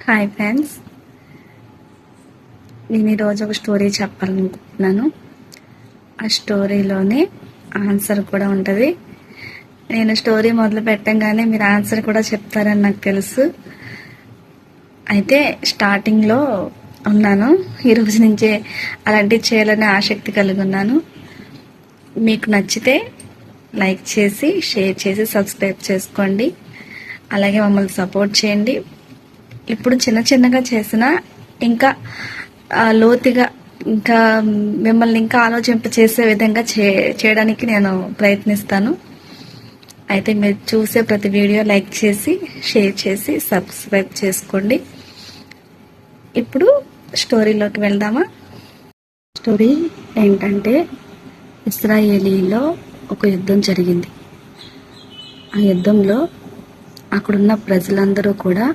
Hi friends, నేను ఈరోజు ఒక స్టోరీ చెప్పాలనుకుంటున్నాను. ఆ స్టోరీలోనే ఆన్సర్ కూడా ఉంటుంది. నేను స్టోరీ మొదలు పెట్టంగానే మీరు ఆన్సర్ కూడా చెప్తారని నాకు తెలుసు. అయితే స్టార్టింగ్లో ఉన్నాను. ఈరోజు నుంచే అలాంటివి చేయాలనే ఆసక్తి కలిగి ఉన్నాను. మీకు నచ్చితే లైక్ చేసి, షేర్ చేసి, సబ్స్క్రైబ్ చేసుకోండి. అలాగే మమ్మల్ని సపోర్ట్ చేయండి. ఇప్పుడు చిన్న చిన్నగా చేసిన ఇంకా లోతుగా ఇంకా మిమ్మల్ని ఇంకా ఆలోచింప చేసే విధంగా చేయడానికి నేను ప్రయత్నిస్తాను. అయితే మీరు చూసే ప్రతి వీడియో లైక్ చేసి, షేర్ చేసి, సబ్స్క్రైబ్ చేసుకోండి. ఇప్పుడు స్టోరీలోకి వెళ్దామా? స్టోరీ ఏంటంటే, ఇస్రాయేలీలో ఒక యుద్ధం జరిగింది. ఆ యుద్ధంలో అక్కడున్న ప్రజలందరూ కూడా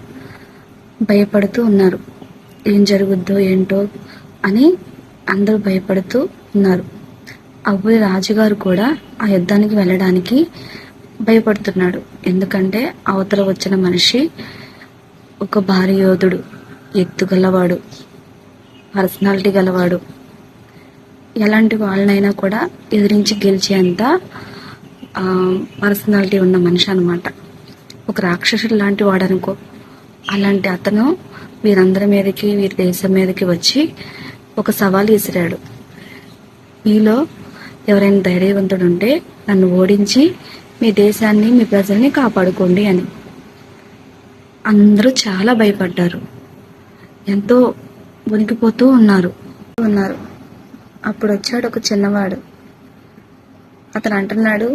భయపడుతూ ఉన్నారు. ఏం జరుగుద్దో ఏంటో అని అందరూ భయపడుతూ ఉన్నారు. అప్పుడు రాజుగారు కూడా ఆ యుద్ధానికి వెళ్ళడానికి భయపడుతున్నాడు. ఎందుకంటే అవతల వచ్చిన మనిషి ఒక భారీ యోధుడు, ఎత్తుగలవాడు, పర్సనాలిటీ గలవాడు. ఎలాంటి వాళ్ళనైనా కూడా ఎదిరించి గెలిచేంత పర్సనాలిటీ ఉన్న మనిషి అన్నమాట. ఒక రాక్షసుడు లాంటి వాడు అనుకో. అలాంటి అతను వీరందరి మీదకి, వీరి దేశం మీదకి వచ్చి ఒక సవాలు విసిరాడు. మీలో ఎవరైనా ధైర్యవంతుడు ఉంటే నన్ను ఓడించి మీ దేశాన్ని, మీ ప్రజల్ని కాపాడుకోండి అని. అందరూ చాలా భయపడ్డారు, ఎంతో వణికిపోతూ ఉన్నారు. అప్పుడు వచ్చాడు ఒక చిన్నవాడు. అతను అంటున్నాడు,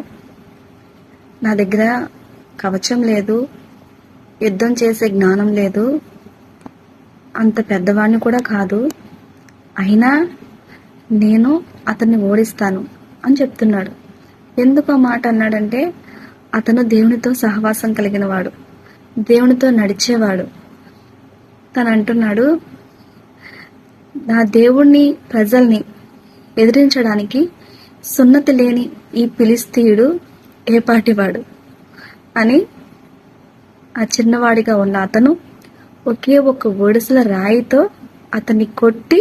నా దగ్గర కవచం లేదు, యుద్ధం చేసే జ్ఞానం లేదు, అంత పెద్దవాడిని కూడా కాదు, అయినా నేను అతన్ని ఓడిస్తాను అని చెప్తున్నాడు. ఎందుకు ఆ మాట అన్నాడంటే, అతను దేవునితో సహవాసం కలిగిన వాడు, దేవునితో నడిచేవాడు. తను అంటున్నాడు, నా దేవుణ్ణి, ప్రజల్ని ఎదిరించడానికి సున్నతి లేని ఈ ఫిలిస్తీయుడు ఏపాటివాడు అని ఆ చిన్నవాడిగా ఉన్న అతను ఒకే ఒక ఒడిసెల రాయితో అతన్ని కొట్టి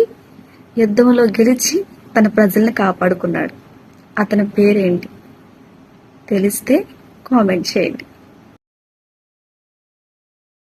యుద్ధంలో గెలిచి తన ప్రజల్ని కాపాడుకున్నాడు. అతని పేరేంటి తెలిస్తే కామెంట్ చేయండి.